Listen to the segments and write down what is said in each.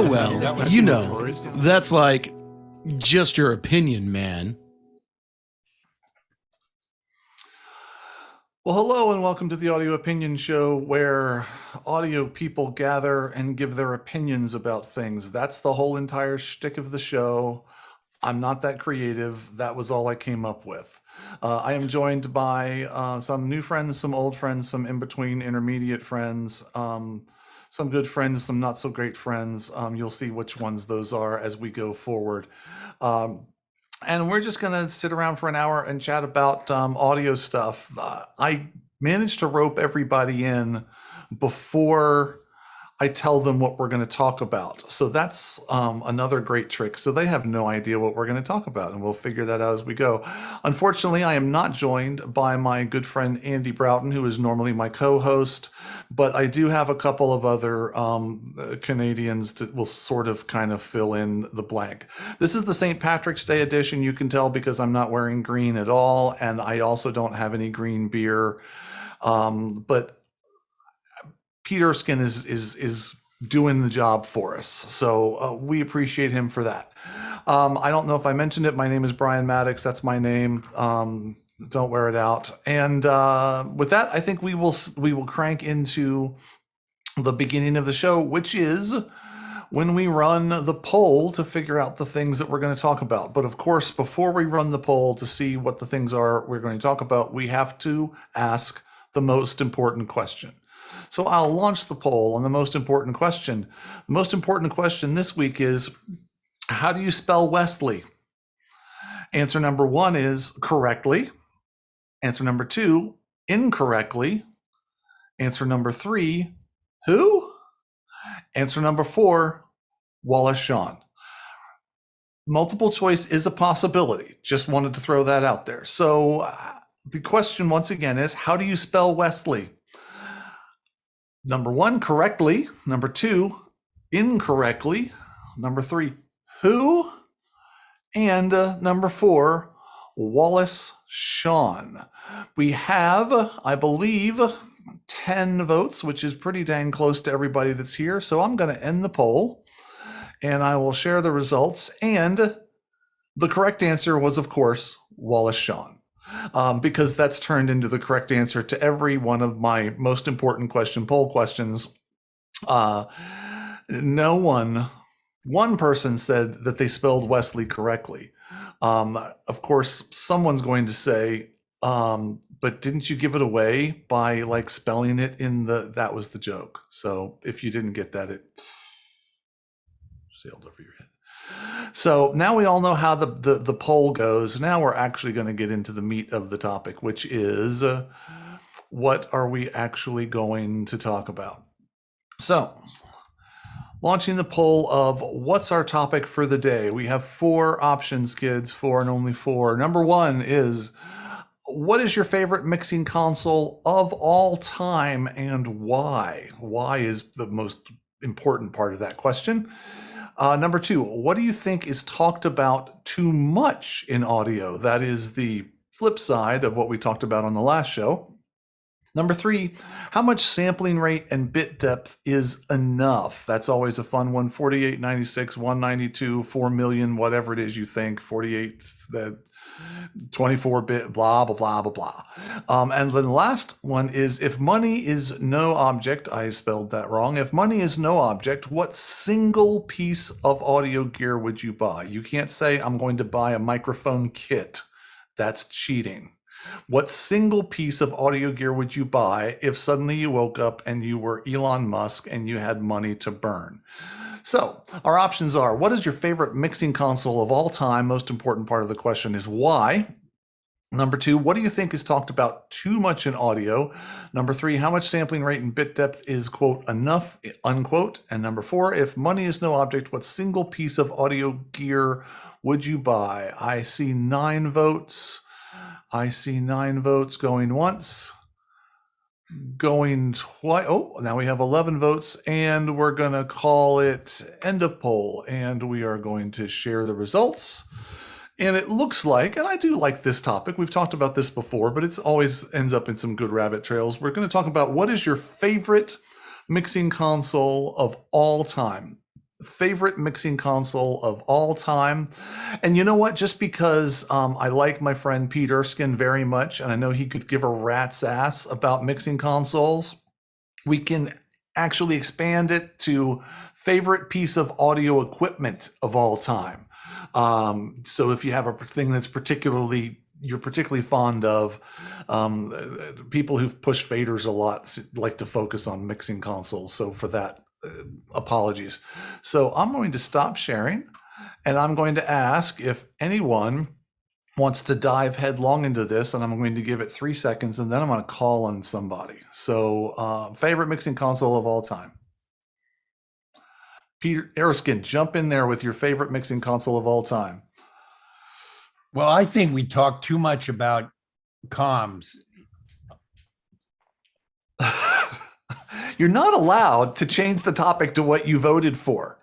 Oh, well, you know, that's like just your opinion, man. Well, hello and welcome to the Audio Opinion Show, where audio people gather and give their opinions about things. That's the whole entire shtick of the show. I'm not that creative. That was all I came up with. I am joined by some new friends, some old friends, some in-between intermediate friends, some good friends, some not so great friends. You'll see which ones those are as we go forward. And we're just going to sit around for an hour and chat about audio stuff. I managed to rope everybody in before I tell them what we're going to talk about. So that's another great trick. So they have no idea what we're going to talk about, and we'll figure that out as we go. Unfortunately, I am not joined by my good friend Andy Broughton, who is normally my co-host, but I do have a couple of other Canadians that will sort of kind of fill in the blank. This is the St. Patrick's Day edition. You can tell because I'm not wearing green at all, and I also don't have any green beer. But Pete Erskine is doing the job for us, so we appreciate him for that. I don't know if I mentioned it. My name is Brian Maddox. That's my name. Don't wear it out. And with that, I think we will crank into the beginning of the show, which is when we run the poll to figure out the things that we're going to talk about. But of course, before we run the poll to see what the things are we're going to talk about, we have to ask the most important question. So I'll launch the poll on the most important question. The most important question this week is, how do you spell Wesley? Answer number 1 is correctly. Answer number 2, incorrectly. Answer number 3, who? Answer number 4, Wallace Shawn. Multiple choice is a possibility. Just wanted to throw that out there. So the question once again is, how do you spell Wesley? Number 1, correctly. Number 2, incorrectly. Number 3, who? And number 4, Wallace Shawn. We have, I believe, 10 votes, which is pretty dang close to everybody that's here. So I'm going to end the poll and I will share the results. And the correct answer was, of course, Wallace Shawn. Because that's turned into the correct answer to every one of my most important poll questions. One person said that they spelled Wesley correctly. Of course, someone's going to say, but didn't you give it away by like spelling it in that was the joke. So if you didn't get that, it sailed over your head. So now we all know how the poll goes. Now we're actually going to get into the meat of the topic, which is what are we actually going to talk about? So launching the poll of what's our topic for the day. We have 4 options, kids, 4 and only 4. Number 1 is, what is your favorite mixing console of all time and why? Why is the most important part of that question. Number 2, what do you think is talked about too much in audio? That is the flip side of what we talked about on the last show. Number 3, how much sampling rate and bit depth is enough? That's always a fun one. 48, 96, 192, 4 million, whatever it is you think. 48, the 24-bit, blah, blah, blah, blah, blah. And then the last one is, if money is no object, I spelled that wrong. If money is no object, what single piece of audio gear would you buy? You can't say, I'm going to buy a microphone kit. That's cheating. What single piece of audio gear would you buy if suddenly you woke up and you were Elon Musk and you had money to burn? So our options are, what is your favorite mixing console of all time? Most important part of the question is why. Number 2, what do you think is talked about too much in audio? Number 3, how much sampling rate and bit depth is, quote, enough, unquote? And number 4, if money is no object, what single piece of audio gear would you buy? I see 9 votes. I see 9 votes going once, going twice. Oh, now we have 11 votes, and we're going to call it end of poll, and we are going to share the results. And it looks like, and I do like this topic, we've talked about this before, but it's always ends up in some good rabbit trails. We're going to talk about what is your favorite mixing console of all time. favorite mixing console of all time. And you know what? Just because I like my friend Pete Erskine very much, and I know he could give a rat's ass about mixing consoles, we can actually expand it to favorite piece of audio equipment of all time. So if you have a thing that's you're particularly fond of, people who've pushed faders a lot like to focus on mixing consoles. So for that, apologies. So I'm going to stop sharing, and I'm going to ask if anyone wants to dive headlong into this, and I'm going to give it 3 seconds, and then I'm going to call on somebody. So favorite mixing console of all time. Peter Erskine, jump in there with your favorite mixing console of all time. Well, I think we talk too much about comms. You're not allowed to change the topic to what you voted for.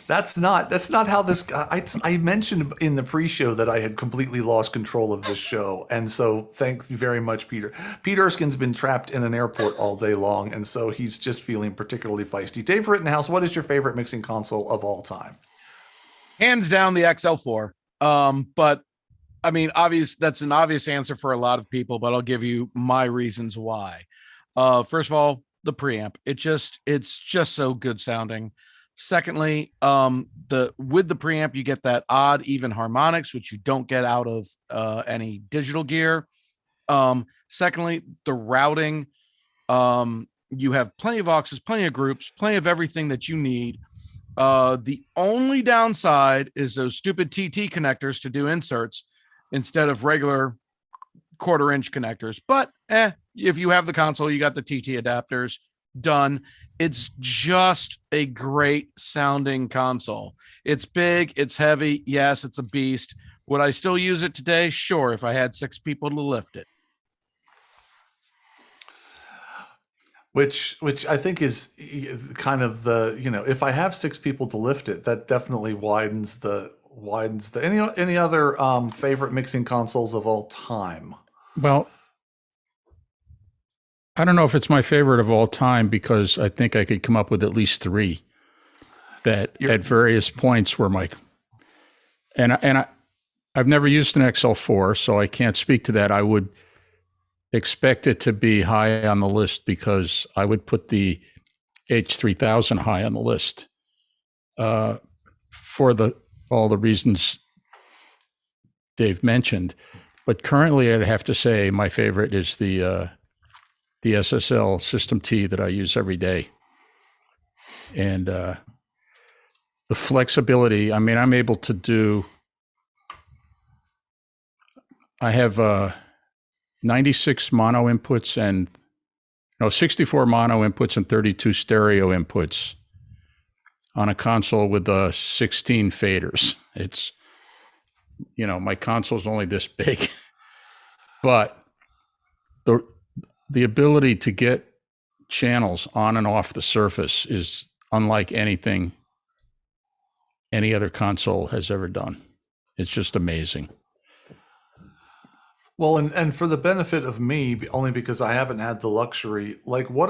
That's not how this. I mentioned in the pre-show that I had completely lost control of this show, and so thank you very much, Peter. Pete Erskine's been trapped in an airport all day long, and so he's just feeling particularly feisty. Dave Rittenhouse, what is your favorite mixing console of all time? Hands down, the XL4. But I mean, that's an obvious answer for a lot of people, but I'll give you my reasons why. First of all, the preamp. It's just so good sounding. Secondly, with the preamp, you get that odd even harmonics, which you don't get out of any digital gear. Secondly, the routing. You have plenty of auxes, plenty of groups, plenty of everything that you need. The only downside is those stupid TT connectors to do inserts instead of regular 1/4 inch connectors. But if you have the console, you got the TT adapters, done. It's just a great sounding console. It's big, it's heavy. Yes, it's a beast. Would I still use it today? Sure, if I had 6 people to lift it. Which I think is kind of the, if I have 6 people to lift it, that definitely widens the any other favorite mixing consoles of all time. Well, I don't know if it's my favorite of all time, because I think I could come up with at least 3 that at various points were I've never used an XL4, so I can't speak to that. I would expect it to be high on the list, because I would put the H3000 high on the list for all the reasons Dave mentioned. But currently, I'd have to say my favorite is the SSL System T that I use every day. And the flexibility, I mean, I'm able to do, I have 96 mono inputs 64 mono inputs and 32 stereo inputs on a console with 16 faders. It's, my console's only this big, but the ability to get channels on and off the surface is unlike anything any other console has ever done. It's just amazing. Well, and for the benefit of me, only because I haven't had the luxury, like what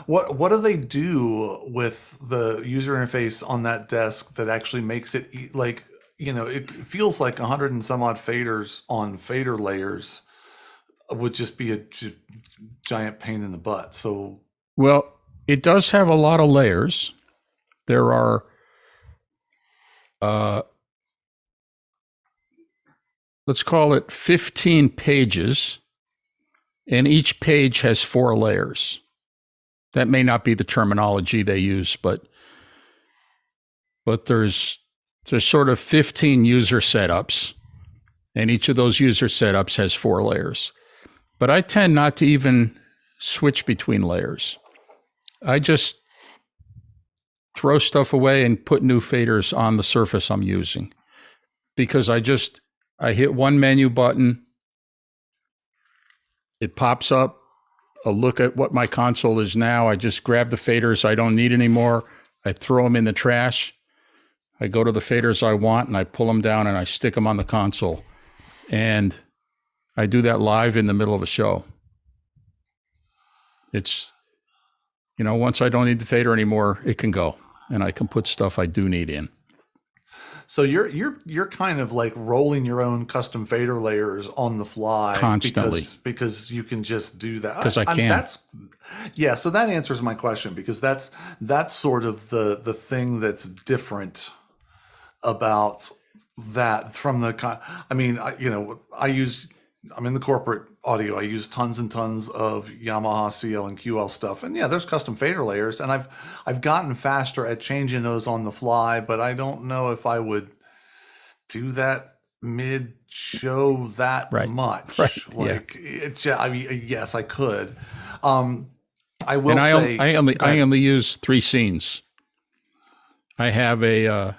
do they do with the user interface on that desk that actually makes it it feels like 100 and some odd faders on fader layers would just be a giant pain in the butt. So, well, it does have a lot of layers. There are let's call it 15 pages, and each page has 4 layers. That may not be the terminology they use, but there's sort of 15 user setups, and each of those user setups has 4 layers. But I tend not to even switch between layers. I just throw stuff away and put new faders on the surface I'm using, because I hit one menu button, it pops up a look at what my console is now. I just grab the faders I don't need anymore. I throw them in the trash. I go to the faders I want, and I pull them down, and I stick them on the console. And I do that live in the middle of a show. It's, once I don't need the fader anymore, it can go. and I can put stuff I do need in. So you're kind of like rolling your own custom fader layers on the fly Constantly. because you can just do that. Because I can. So that answers my question, because that's sort of the thing that's different about that from the. I mean, I'm in the corporate audio. I use tons and tons of Yamaha CL and QL stuff, and yeah, there's custom fader layers, and I've gotten faster at changing those on the fly, but I don't know if I would do that mid-show that much. Right. Like I mean, yes, I could. I will and say I only use 3 scenes. I have a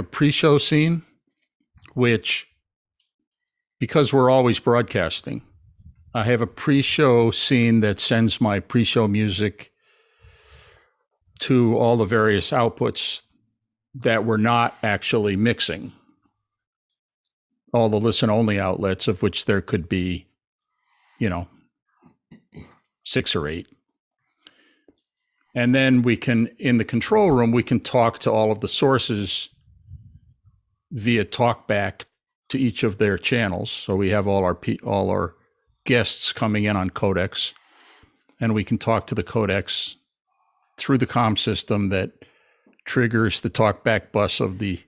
pre-show scene, which, because we're always broadcasting, I have a pre-show scene that sends my pre-show music to all the various outputs that we're not actually mixing. All the listen-only outlets, of which there could be, 6 or 8. And then we can, in the control room, we can talk to all of the sources via talkback to each of their channels. So we have all our guests coming in on codecs, and we can talk to the codecs through the comm system that triggers the talkback bus of the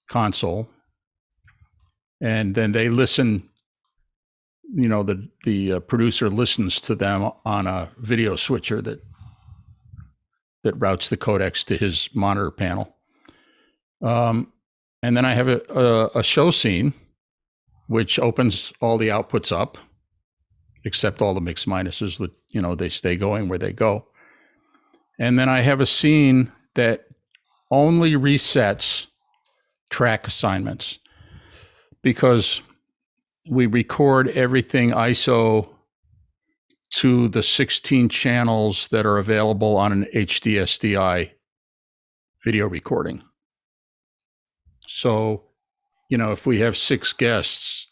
console. And then they listen, the producer listens to them on a video switcher that routes the codecs to his monitor panel. And then I have a show scene, which opens all the outputs up, except all the mix minuses with, they stay going where they go. And then I have a scene that only resets track assignments, because we record everything ISO to the 16 channels that are available on an HDSDI video recording. So, if we have 6 guests,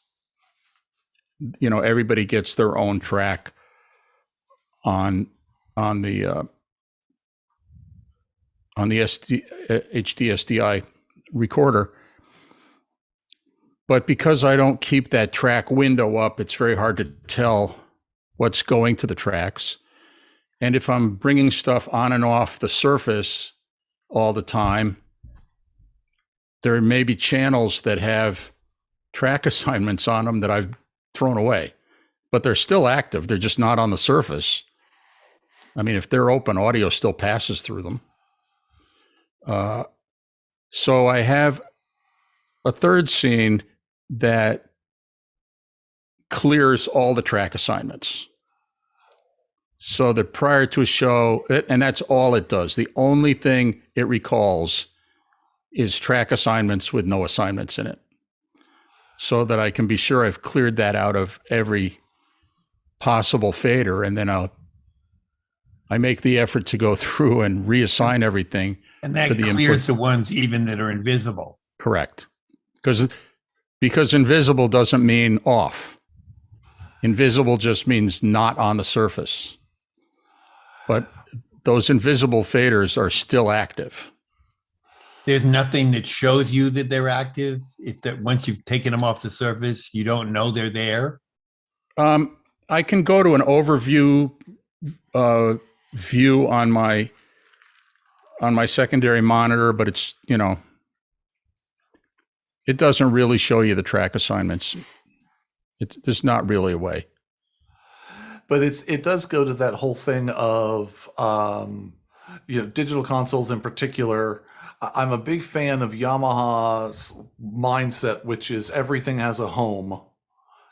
everybody gets their own track on the HDSDI recorder. But because I don't keep that track window up, it's very hard to tell what's going to the tracks. And if I'm bringing stuff on and off the surface all the time, there may be channels that have track assignments on them that I've thrown away, but they're still active. They're just not on the surface. I mean, if they're open, audio still passes through them. So I have a third scene that clears all the track assignments, so that prior to a show, and that's all it does. The only thing it recalls is track assignments with no assignments in it, so that I can be sure I've cleared that out of every possible fader. And then I make the effort to go through and reassign everything. And that clears the ones even that are invisible. Correct. Because invisible doesn't mean off. Invisible just means not on the surface. But those invisible faders are still active. There's nothing that shows you that they're active. If that once you've taken them off the surface, you don't know they're there. I can go to an overview view on my secondary monitor, but it's it doesn't really show you the track assignments. There's not really a way. But it does go to that whole thing of digital consoles in particular. I'm a big fan of Yamaha's mindset, which is everything has a home,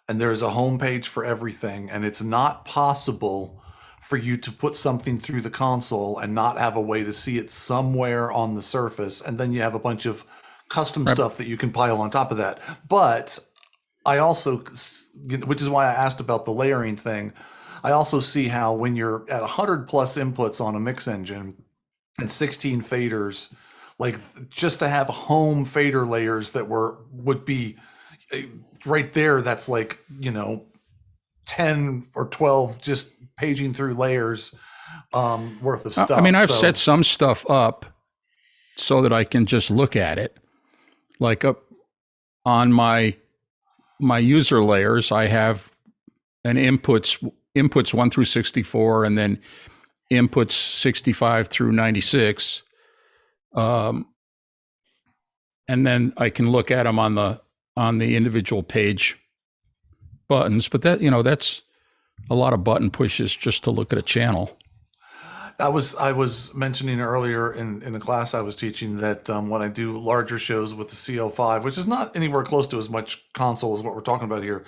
and there's a home page for everything, and it's not possible for you to put something through the console and not have a way to see it somewhere on the surface, and then you have a bunch of custom stuff that you can pile on top of that. But I also, which is why I asked about the layering thing, I also see how when you're at 100 plus inputs on a mix engine and 16 faders, like just to have home fader layers that would be right there, that's like 10 or 12 just paging through layers worth of stuff. I mean, I've So- set some stuff up so that I can just look at it. Like up on my user layers, I have an inputs 1 through 64, and then inputs 65 through 96. And then I can look at them on the individual page buttons. But that, that's a lot of button pushes just to look at a channel. I was mentioning earlier in the class I was teaching that when I do larger shows with the CO5, which is not anywhere close to as much console as what we're talking about here,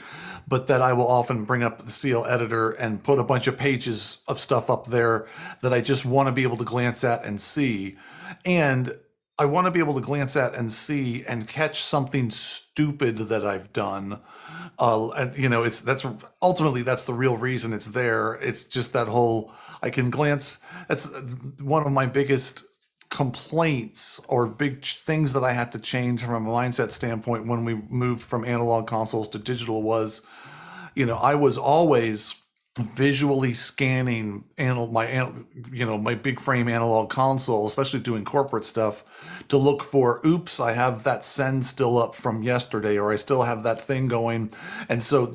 but that I will often bring up the CO editor and put a bunch of pages of stuff up there that I just want to be able to glance at and see. And I want to be able to glance at and see and catch something stupid that I've done. And that's ultimately the real reason it's there. It's just that whole, I can glance. That's one of my biggest complaints or big things that I had to change from a mindset standpoint when we moved from analog consoles to digital was, I was always visually scanning my big frame analog console, especially doing corporate stuff, to look for, oops, I have that send still up from yesterday, or I still have that thing going. And so I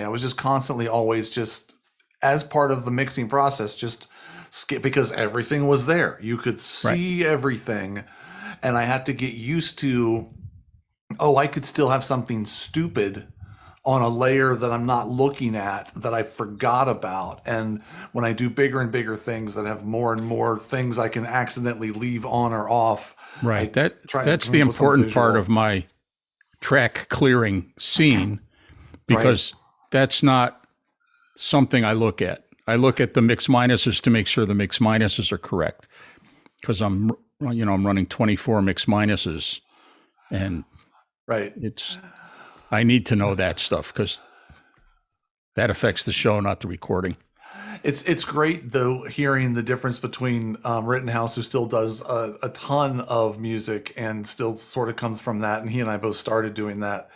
was just constantly always just, as part of the mixing process, just skip, because everything was there. You could see everything. And I had to get used to, I could still have something stupid on a layer that I'm not looking at, that I forgot about. And when I do bigger and bigger things that have more and more things I can accidentally leave on or off. Right. That's the important part of my track clearing scene, because that's not something I look at. I look at the mix minuses to make sure the mix minuses are correct, because I'm running 24 mix minuses, and I need to know that stuff, because that affects the show, not the recording. It's great though, hearing the difference between Rittenhouse, who still does a ton of music and still sort of comes from that, and he and I both started doing that,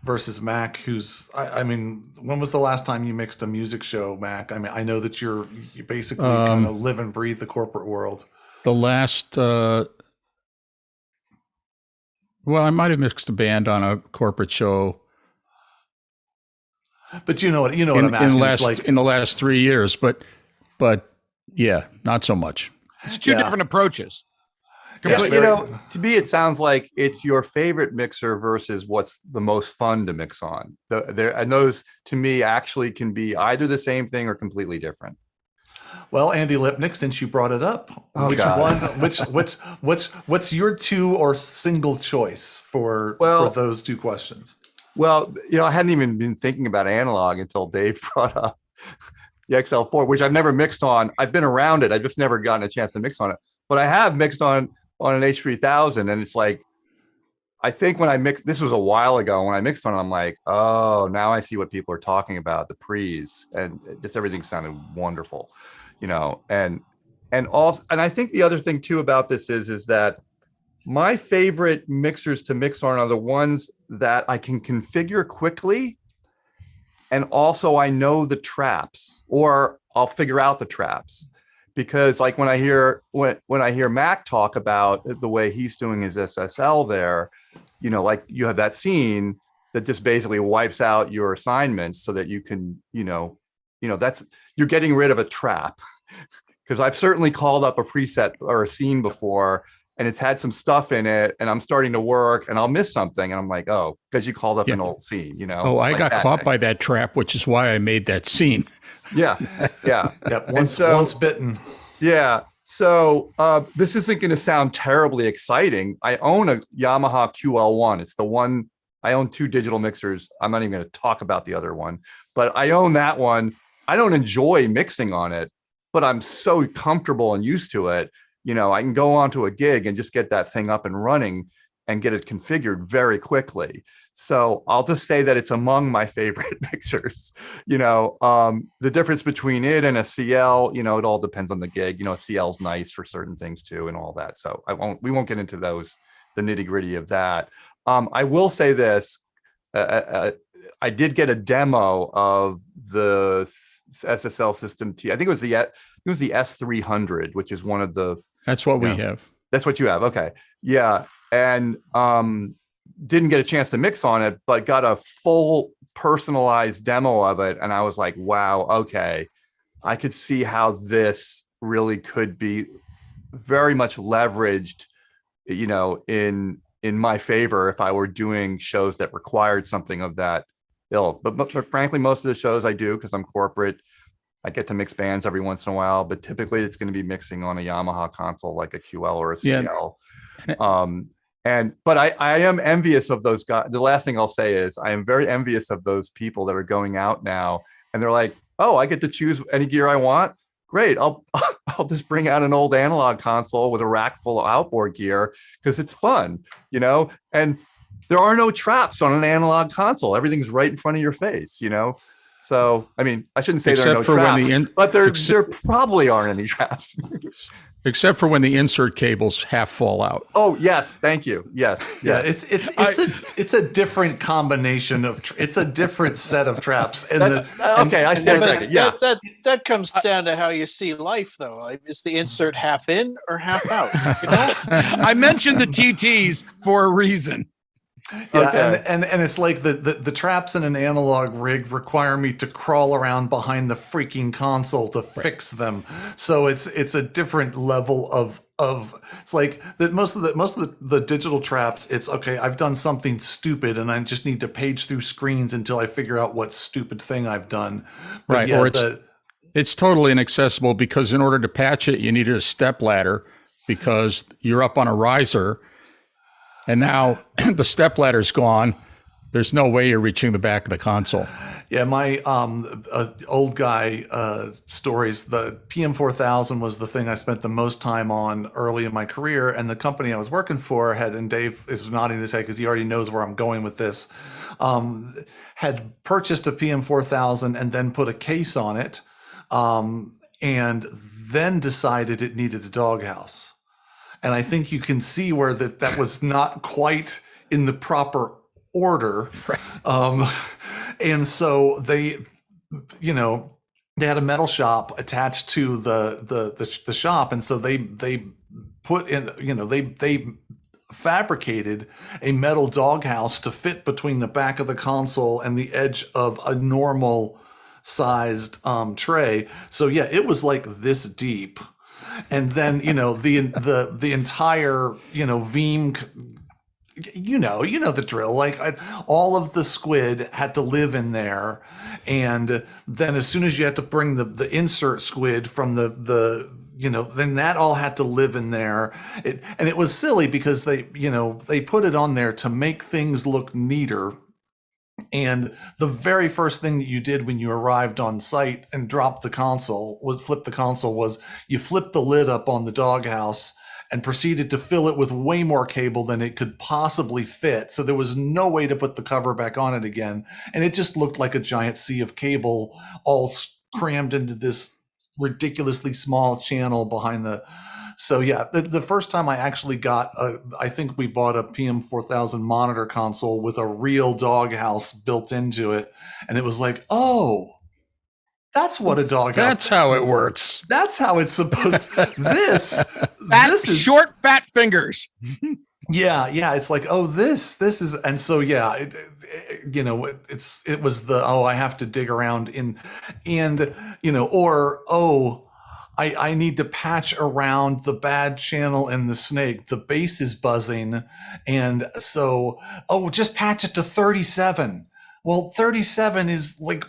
versus Mac, who's, I mean, when was the last time you mixed a music show, Mac? I mean, I know that you basically kind of live and breathe the corporate world. The last, well, I might have mixed a band on a corporate show. But you know what I'm asking. In the last 3 years, but yeah, not so much. It's two different approaches. Yeah, to me, it sounds like it's your favorite mixer versus what's the most fun to mix on. And those, to me, actually can be either the same thing or completely different. Well, Andy Lipnick, since you brought it up, what's your two or single choice for those two questions? Well, I hadn't even been thinking about analog until Dave brought up the XL4, which I've never mixed on. I've been around it. I've just never gotten a chance to mix on it. But I have mixed on an H3000, and it's like, I think when I mixed, this was a while ago, when I mixed on it, I'm like, oh, now I see what people are talking about, the pre's, and just everything sounded wonderful, and also, and I think the other thing too about this is that my favorite mixers to mix on are the ones that I can configure quickly, and also I know the traps, or I'll figure out the traps. Because like when I hear Mac talk about the way he's doing his SSL there, like you have that scene that just basically wipes out your assignments so that you can, that's, you're getting rid of a trap. Because I've certainly called up a preset or a scene before, and it's had some stuff in it, and I'm starting to work, and I'll miss something, and I'm like, oh, because you called up an old scene, Oh, I got caught by that trap, which is why I made that scene. Yeah. Yep. Once bitten. Yeah. So this isn't going to sound terribly exciting. I own a Yamaha QL1. It's the one. I own two digital mixers. I'm not even going to talk about the other one, but I own that one. I don't enjoy mixing on it, but I'm so comfortable and used to it. I can go onto a gig and just get that thing up and running and get it configured very quickly. So I'll just say that it's among my favorite mixers. The difference between it and a CL, it all depends on the gig. A CL's nice for certain things too, and all that. So we won't get into the nitty gritty of that. I will say this. I did get a demo of the SSL system T. I think it was the S300, which is one of the. That's what we have. That's what you have. Okay. Yeah. And didn't get a chance to mix on it, but got a full personalized demo of it. And I was like, wow, okay. I could see how this really could be very much leveraged, in my favor if I were doing shows that required something of that ilk. But frankly, most of the shows I do, because I'm corporate, I get to mix bands every once in a while, but typically it's going to be mixing on a Yamaha console like a QL or a CL. But I am envious of those guys. The last thing I'll say is I am very envious of those people that are going out now and they're like, oh, I get to choose any gear I want. Great. I'll just bring out an old analog console with a rack full of outboard gear because it's fun, and there are no traps on an analog console. Everything's right in front of your face, So, I mean, I shouldn't say there are no traps, but there probably aren't any traps. Except for when the insert cables half fall out. Oh, yes. Thank you. Yes. Yeah. It's a different combination of, it's a different set of traps. And I stand corrected. Yeah. That comes down to how you see life, though. Like, is the insert half in or half out? I mentioned the TTs for a reason. Yeah, Okay. and it's like the traps in an analog rig require me to crawl around behind the freaking console to fix them. So it's a different level of it's like that most of the digital traps, it's okay, I've done something stupid and I just need to page through screens until I figure out what stupid thing I've done. But Right. yeah, Or it's totally inaccessible because in order to patch it, you needed a step ladder because you're up on a riser. And now the step ladder's gone. There's no way you're reaching the back of the console. Yeah, my old guy stories, the PM4000 was the thing I spent the most time on early in my career. And the company I was working for and Dave is nodding his head because he already knows where I'm going with this, had purchased a PM4000 and then put a case on it and then decided it needed a doghouse. And I think you can see where that was not quite in the proper order. Right. And so they had a metal shop attached to the shop. And so they put in, they fabricated a metal doghouse to fit between the back of the console and the edge of a normal sized tray. So yeah, it was like this deep. And then, the entire, Veeam, the drill, like all of the squid had to live in there. And then as soon as you had to bring the insert squid from then that all had to live in there. And it was silly because they put it on there to make things look neater. And the very first thing that you did when you arrived on site and flip the console was you flipped the lid up on the doghouse and proceeded to fill it with way more cable than it could possibly fit. So there was no way to put the cover back on it again. And it just looked like a giant sea of cable all crammed into this ridiculously small channel behind the. So yeah, the first time I actually got, I think we bought a PM4000 monitor console with a real doghouse built into it, and it was like, oh, that's what a doghouse. That's how it works. That's how it's supposed. This is short, fat fingers. Yeah, it's like, oh, this is, and so yeah, it was the I have to dig around I need to patch around the bad channel and the snake. The bass is buzzing. And so, just patch it to 37. Well, 37 is like,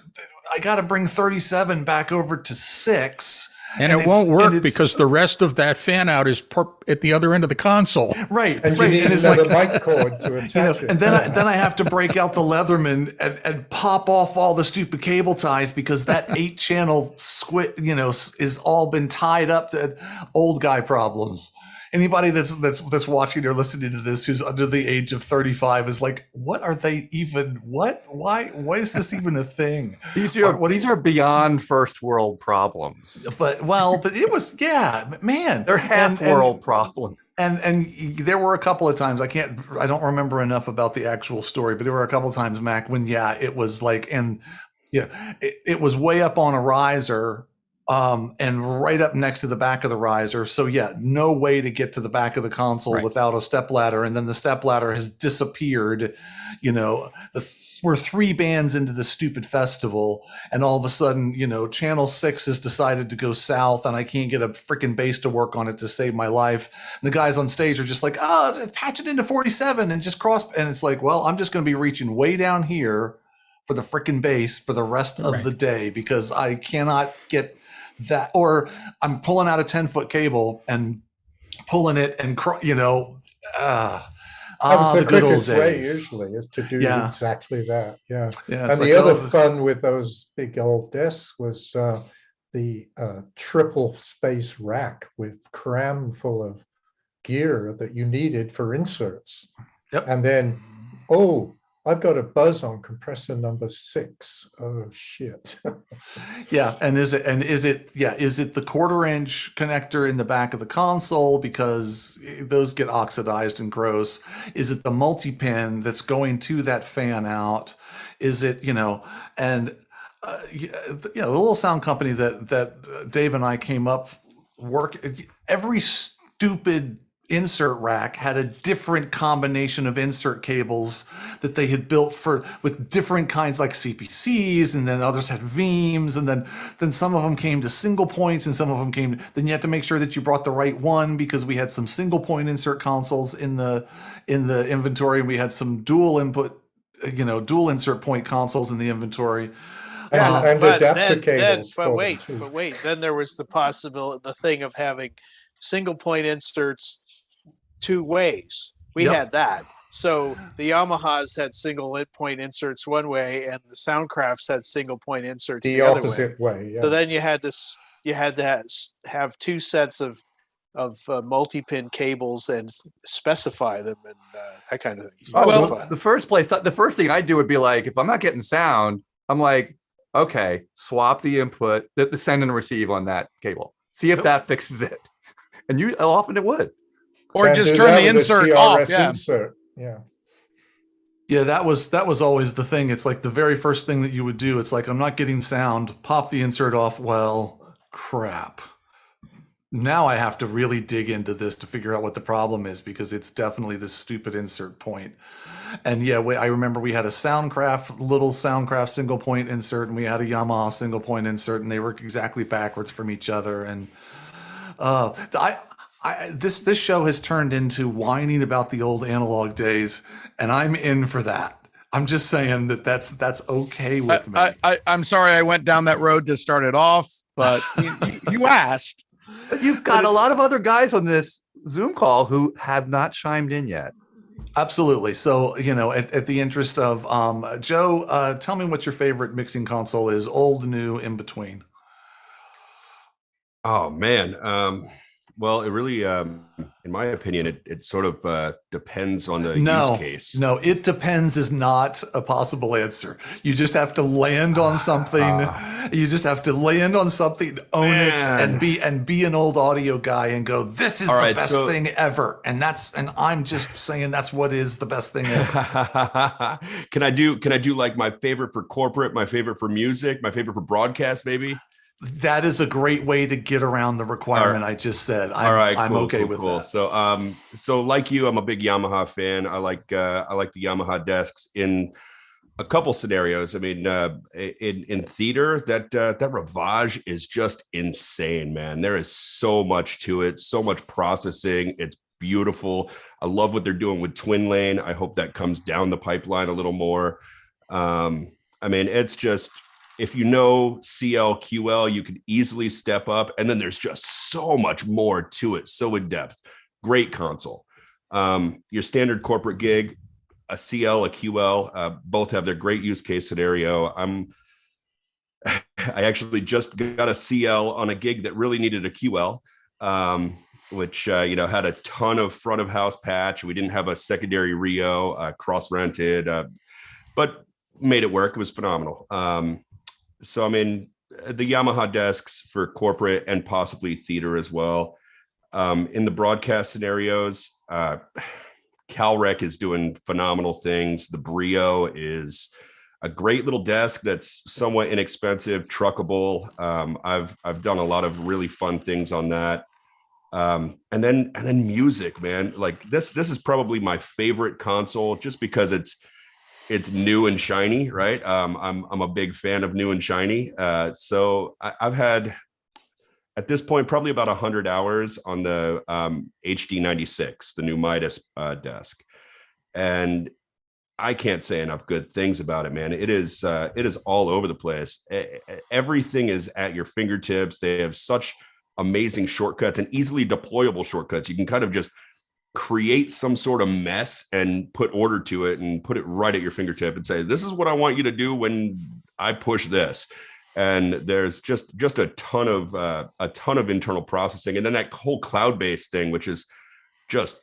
I got to bring 37 back over to 6. And it won't work because the rest of that fan out is at the other end of the console. Right. And you need and it's another like, mic cord to attach it. and then I have to break out the Leatherman and pop off all the stupid cable ties because that 8-channel squid, is all been tied up to old guy problems. Anybody that's watching or listening to this who's under the age of 35 is like, what are they even? What? Why is this even a thing? These are beyond first world problems. But it was, yeah, man. They're half world problems. And there were a couple of times, I don't remember enough about the actual story, but there were a couple of times, Mac, when, yeah, it was like, and Yeah, it was way up on a riser, and right up next to the back of the riser. So yeah, no way to get to the back of the console Right. without a stepladder. And then the stepladder has disappeared. You know, we're 3 bands into the stupid festival, and all of a sudden, you know, Channel 6 has decided to go south, and I can't get a freaking bass to work on it to save my life. And the guys on stage are just like, oh, patch it into 47 and just cross. And it's like, well, I'm just going to be reaching way down here for the freaking bass for the rest of Right. the day, because I cannot get that. Or I'm pulling out a 10-foot cable and pulling it and, you know, That was the the good old quickest way days. usually, is to do Yeah. exactly that. Yeah. Yeah, And it's the like, other oh, fun with those big old desks was the triple space rack with cram full of gear that you needed for inserts. Yep. And then, oh, I've got a buzz on compressor number 6. Oh shit. yeah. And is it the 1/4-inch connector in the back of the console, because those get oxidized and gross? Is it the multi-pin that's going to that fan out? Is it, you know, and the little sound company that Dave and I came up every stupid insert rack had a different combination of insert cables that they had built with different kinds, like CPCs, and then others had Veeams, and then some of them came to single points, and some of them then you had to make sure that you brought the right one, because we had some single point insert consoles in the inventory, and we had some dual input, dual insert point consoles in the inventory. And But adapter then, cables. but for wait, them too. but wait. Then there was the thing of having single point inserts 2 ways. We Yep. had that. So the Yamahas had single point inserts one way, and the Soundcrafts had single point inserts The the other way. opposite way. Yeah. So then you had to have 2 sets of multi-pin cables and specify them and that kind of thing. Well, Specify. the first thing I do would be like, if I'm not getting sound, I'm like, okay, swap the input, the send and receive on that cable. See if that fixes it. And often it would. Or And just do turn that the with a insert TRS off. Yeah. insert. Yeah. Yeah, that was always the thing. It's like the very first thing that you would do. It's like, I'm not getting sound, pop the insert off. Well, crap. Now I have to really dig into this to figure out what the problem is, because it's definitely this stupid insert point. And yeah, I remember we had a little Soundcraft single point insert, and we had a Yamaha single point insert, and they were exactly backwards from each other. And this show has turned into whining about the old analog days, and I'm in for that. I'm just saying that's okay with me. I'm sorry I went down that road to start it off, but you asked. But you've got a lot of other guys on this Zoom call who have not chimed in yet. Absolutely. So, at the interest of Joe, tell me what your favorite mixing console is, old, new, in between. Oh man. Well, it really, in my opinion, it sort of depends on the use case. No, it depends is not a possible answer. You just have to land on something. You just have to land on something, own Man. it, and be an old audio guy and go, this is All the right, best so- thing ever. And I'm just saying that's what is the best thing ever. Can I do like my favorite for corporate, my favorite for music, my favorite for broadcast, maybe? That is a great way to get around the requirement I just said. I'm okay with that. So like you, I'm a big Yamaha fan. I like the Yamaha desks in a couple scenarios. I mean, in theater, that Ravage is just insane, man. There is so much to it, so much processing. It's beautiful. I love what they're doing with Twin Lane. I hope that comes down the pipeline a little more. I mean, it's just, if you know CL, QL, you could easily step up. And then there's just so much more to it. So in depth, great console. Your standard corporate gig, a CL, a QL, both have their great use case scenario. I actually just got a CL on a gig that really needed a QL, which, had a ton of front of house patch. We didn't have a secondary Rio, cross rented, but made it work. It was phenomenal. So, I mean, the Yamaha desks for corporate and possibly theater as well. In the broadcast scenarios, Calrec is doing phenomenal things. The Brio is a great little desk that's somewhat inexpensive, truckable. I've done a lot of really fun things on that. And then music, man. Like this is probably my favorite console, just because it's new and shiny, right? I'm a big fan of new and shiny. So I've had, at this point, probably about 100 hours on the HD96, the new Midas desk, and I can't say enough good things about it, man. It is all over the place. Everything is at your fingertips. They have such amazing shortcuts and easily deployable shortcuts. You can kind of just create some sort of mess and put order to it and put it right at your fingertip and say, this is what I want you to do when I push this. And there's just a ton of internal processing. And then that whole cloud-based thing, which is just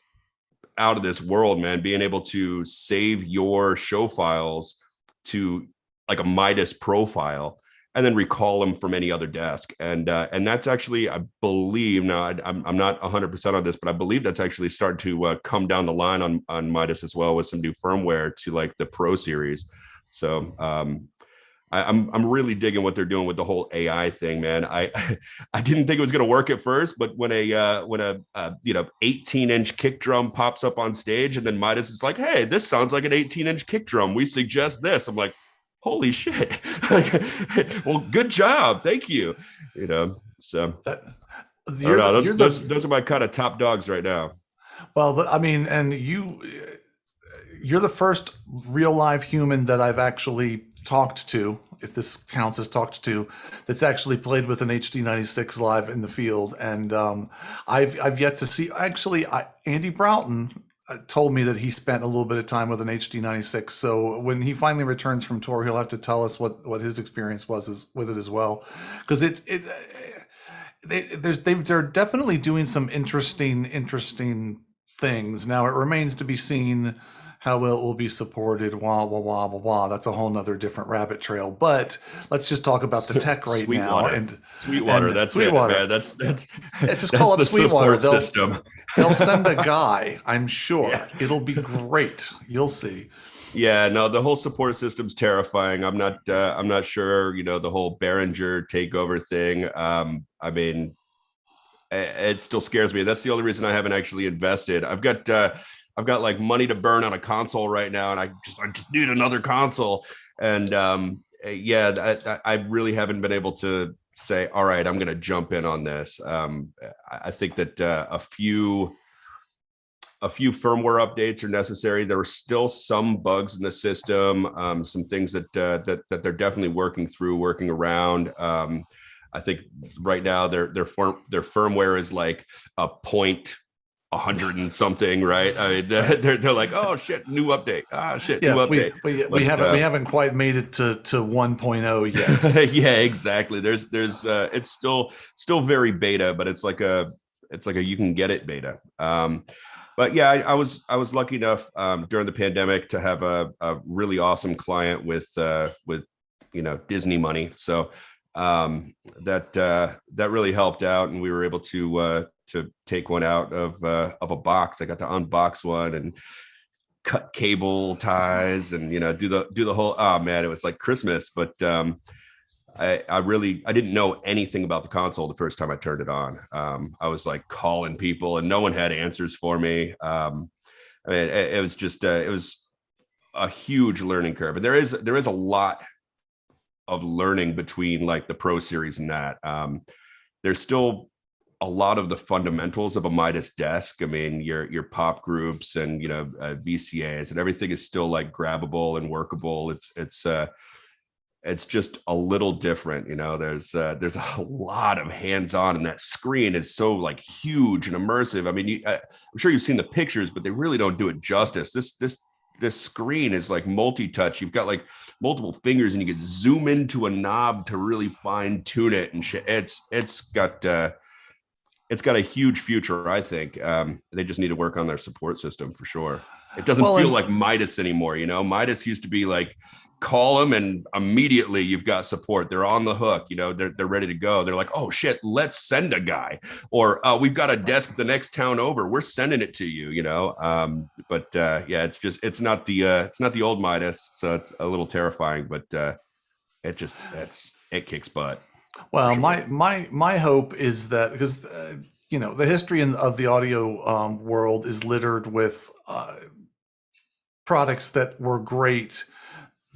out of this world, man, being able to save your show files to like a Midas profile and then recall them from any other desk. And that's actually, I believe, now I'm not 100% on this, but I believe that's actually started to come down the line on Midas as well, with some new firmware to like the Pro series. So I'm really digging what they're doing with the whole AI thing, man. I didn't think it was going to work at first, but when a 18-inch kick drum pops up on stage, and then Midas is like, hey, this sounds like an 18-inch kick drum, we suggest this. I'm like, holy shit. Well, good job, thank you. So those are my kind of top dogs right now. Well, I mean, and you're the first real live human that I've actually talked to, if this counts as talked to, that's actually played with an HD96 live in the field. And I've yet to see, actually, Andy Broughton told me that he spent a little bit of time with an HD96. So when he finally returns from tour, he'll have to tell us what his experience was with it as well. Because they're definitely doing some interesting things. Now it remains to be seen how well it will be supported, blah. That's a whole nother different rabbit trail. But let's just talk about the tech right now. And Sweetwater, that's Sweetwater. it, man. That's just call it the Sweetwater. System. They'll send a guy, I'm sure. Yeah. It'll be great. You'll see. Yeah, no, the whole support system's terrifying. I'm not sure, the whole Behringer takeover thing. I mean, it still scares me. That's the only reason I haven't actually invested. I've got like money to burn on a console right now, and I just need another console. And I really haven't been able to say, all right, I'm going to jump in on this. I think that a few firmware updates are necessary. There are still some bugs in the system, some things that they're definitely working around. I think right now their firmware is like a 100 and something, right? I mean, they're like, oh shit, new update. New update. We haven't quite made it to 1.0 yet. Yeah, exactly. There's it's still very beta, but it's like a you can get it beta. But yeah, I was lucky enough during the pandemic to have a really awesome client with Disney money. So that really helped out, and we were able to take one out of a box. I got to unbox one and cut cable ties and do the whole. Oh man, it was like Christmas. But I didn't know anything about the console the first time I turned it on. I was like calling people, and no one had answers for me. I mean, it was just it was a huge learning curve, and there is a lot of learning between like the Pro series and that. There's still a lot of the fundamentals of a Midas desk. I mean, your pop groups and VCAs and everything is still like grabbable and workable. It's just a little different. There's a lot of hands-on, and that screen is so like huge and immersive. I mean, I'm sure you've seen the pictures, but they really don't do it justice. This screen is like multi-touch. You've got like multiple fingers, and you can zoom into a knob to really fine tune it and shit. It's got it's got a huge future, I think. They just need to work on their support system for sure. It doesn't Well, feel and- like Midas anymore. You know, Midas used to be like, call them and immediately you've got support. They're on the hook. You know, they're ready to go. They're like, oh shit, let's send a guy, or we've got a desk the next town over. We're sending it to you. You know, yeah, it's not the old Midas, so it's a little terrifying. But it kicks butt. Well, sure. my hope is that, because the history of the audio world is littered with products that were great,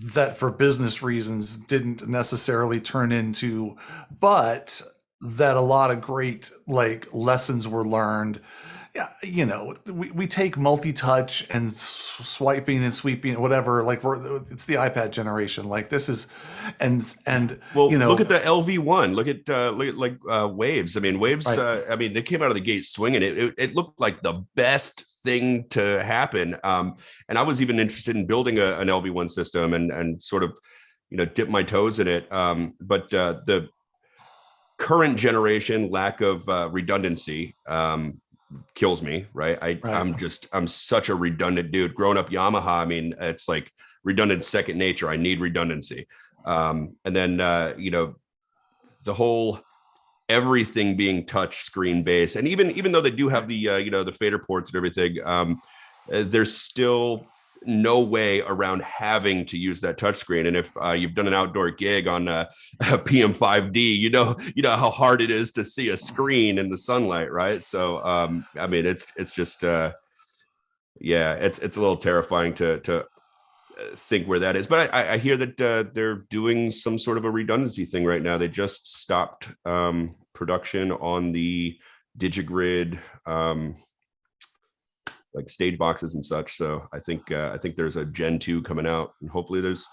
that for business reasons didn't necessarily turn into, but that a lot of great like lessons were learned. Yeah, we take multi-touch and swiping and sweeping, whatever. Like it's the iPad generation. Like this is, and well, look at the LV1. Look at Waves. I mean, Waves. Right. I mean, they came out of the gate swinging. It looked like the best thing to happen. And I was even interested in building an LV1 system and sort of, dip my toes in it. But the current generation lack of redundancy kills me, right? I'm such a redundant dude. Growing up Yamaha, I mean, it's like redundant second nature. I need redundancy. And then the whole everything being touch screen based, and even though they do have the the fader ports and everything, there's still no way around having to use that touch screen. And if you've done an outdoor gig on a PM5D, you know how hard it is to see a screen in the sunlight, right? So I mean, it's just it's a little terrifying to think where that is. But I hear that they're doing some sort of a redundancy thing right now. They just stopped production on the Digigrid like stage boxes and such. So I think there's a Gen 2 coming out, and hopefully there's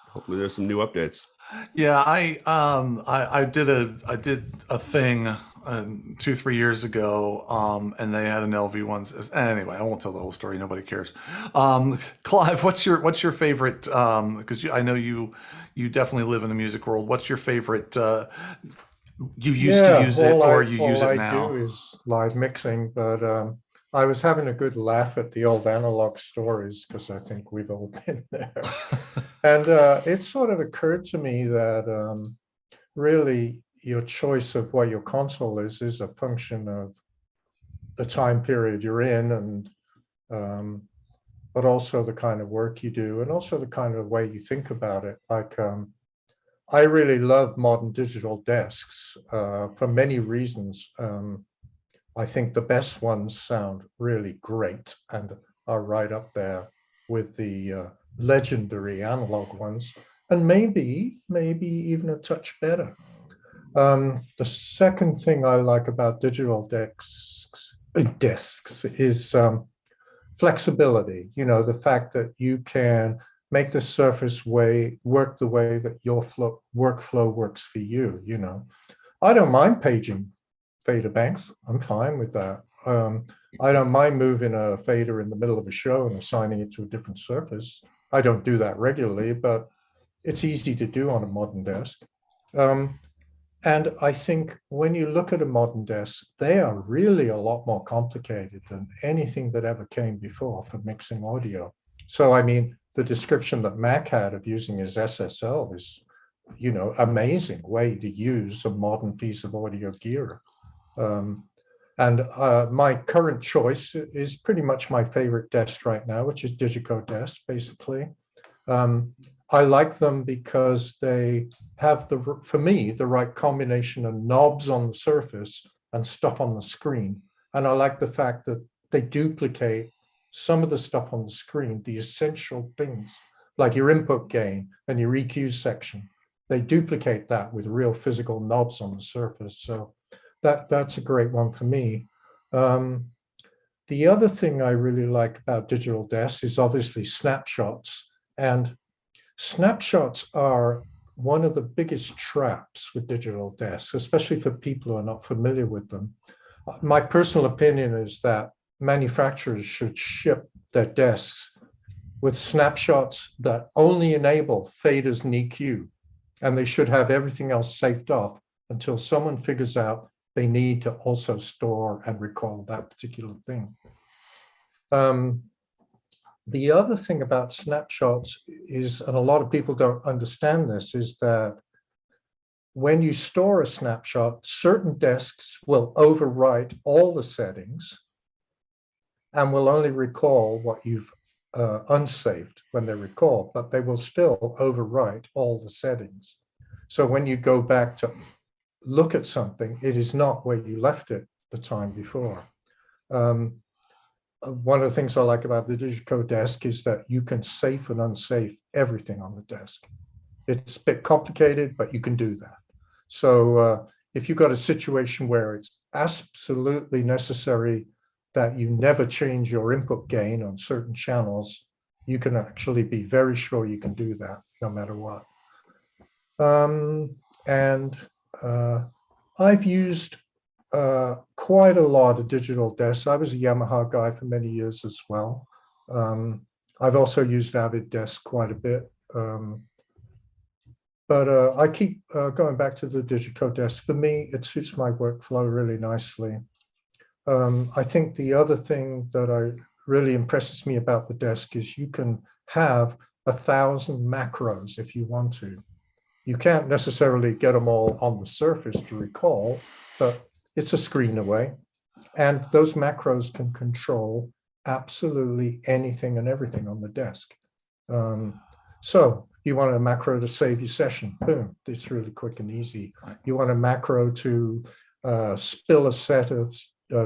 some new updates. Yeah, I did a thing 2-3 years ago, and they had an LV1. Anyway, I won't tell the whole story. Nobody cares. Clive, what's your favorite? Because I know you definitely live in the music world. What's your favorite? You used to use it, or you use it now? All I do is live mixing, but I was having a good laugh at the old analog stories, because I think we've all been there. And it sort of occurred to me that really your choice of what your console is a function of the time period you're in, and but also the kind of work you do, and also the kind of way you think about it. Like I really love modern digital desks for many reasons. I think the best ones sound really great and are right up there with the legendary analog ones, and maybe even a touch better. The second thing I like about digital desks is flexibility. The fact that you can make the surface work the way that your workflow works for you. I don't mind paging fader banks. I'm fine with that. I don't mind moving a fader in the middle of a show and assigning it to a different surface. I don't do that regularly, but it's easy to do on a modern desk. And I think when you look at a modern desk, they are really a lot more complicated than anything that ever came before for mixing audio. So, I mean, the description that Mac had of using his SSL is, amazing way to use a modern piece of audio gear. And my current choice is pretty much my favorite desk right now, which is Digico Desk, basically. I like them because they have, for me, the right combination of knobs on the surface and stuff on the screen. And I like the fact that they duplicate some of the stuff on the screen, the essential things, like your input gain and your EQ section. They duplicate that with real physical knobs on the surface. So that's a great one for me. The other thing I really like about digital desks is obviously snapshots. And snapshots are one of the biggest traps with digital desks, especially for people who are not familiar with them. My personal opinion is that manufacturers should ship their desks with snapshots that only enable faders and EQ, and they should have everything else saved off until someone figures out they need to also store and recall that particular thing. The other thing about snapshots is, and a lot of people don't understand this, is that when you store a snapshot, certain desks will overwrite all the settings and will only recall what you've unsaved when they recall, but they will still overwrite all the settings. So when you go back to look at something, it is not where you left it the time before. One of the things I like about the Digico desk is that you can save and unsave everything on the desk. It's a bit complicated, but you can do that. So if you've got a situation where it's absolutely necessary that you never change your input gain on certain channels, you can actually be very sure you can do that no matter what. I've used quite a lot of digital desks. I was a Yamaha guy for many years as well. I've also used Avid Desk quite a bit. But I keep going back to the Digico desk. For me, it suits my workflow really nicely. I think the other thing that really impresses me about the desk is you can have 1,000 macros if you want to. You can't necessarily get them all on the surface to recall, but it's a screen away. And those macros can control absolutely anything and everything on the desk. So you want a macro to save your session, boom, it's really quick and easy. You want a macro to spill a set of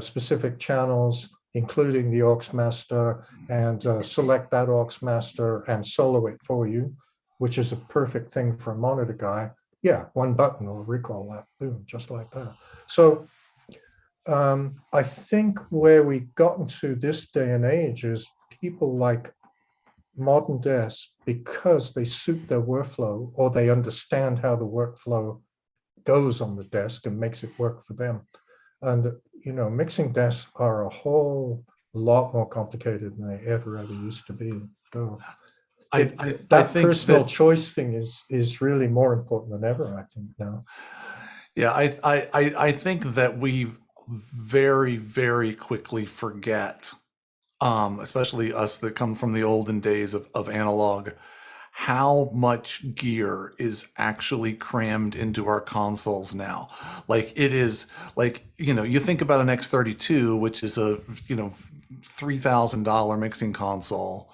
specific channels, including the aux master, and select that aux master and solo it for you, which is a perfect thing for a monitor guy. Yeah, one button will recall that, boom, just like that. So I think where we've gotten to this day and age is people like modern desks because they suit their workflow, or they understand how the workflow goes on the desk and makes it work for them. And you know, mixing desks are a whole lot more complicated than they ever used to be. So I think personal that, choice thing is really more important than ever, I think, now. yeah, I think that we very, very quickly forget, especially us that come from the olden days of analog, how much gear is actually crammed into our consoles now. Like, it is like, you know, you think about an X32, which is a, you know, $3,000 mixing console,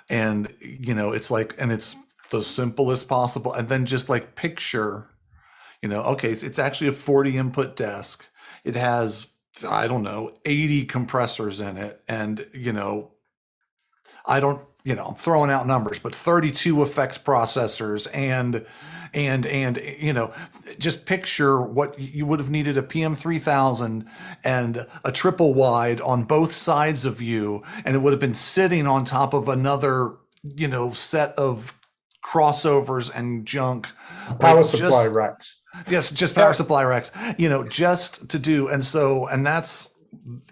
and, you know, it's like, and it's the simplest possible. And then just like picture, you know, okay, it's actually a 40 input desk. It has, I don't know, 80 compressors in it. And, you know, I'm throwing out numbers, but 32 effects processors and, you know, just picture what you would have needed: a PM3000 and a triple wide on both sides of you. And it would have been sitting on top of another, you know, set of crossovers and junk. Power supply racks. Yes, just power supply racks, you know, just to do. And so, and that's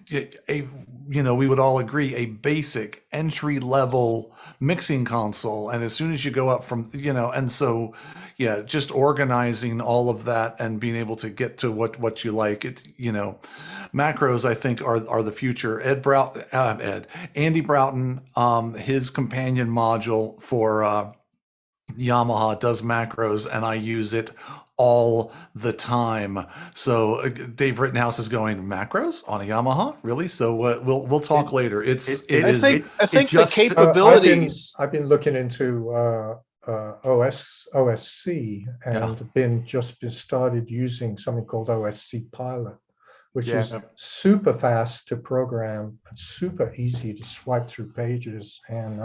you know, we would all agree, a basic entry level mixing console. And as soon as you go up from, you know, and so, yeah, just organizing all of that and being able to get to what you like, it, you know, macros, I think, are the future. Andy Broughton, his companion module for Yamaha does macros, and I use it all the time. So Dave Rittenhouse is going, macros on a Yamaha, really? So we'll talk later. I think the capabilities. I've been looking into OSC and been started using something called OSC Pilot, which is super fast to program and super easy to swipe through pages, and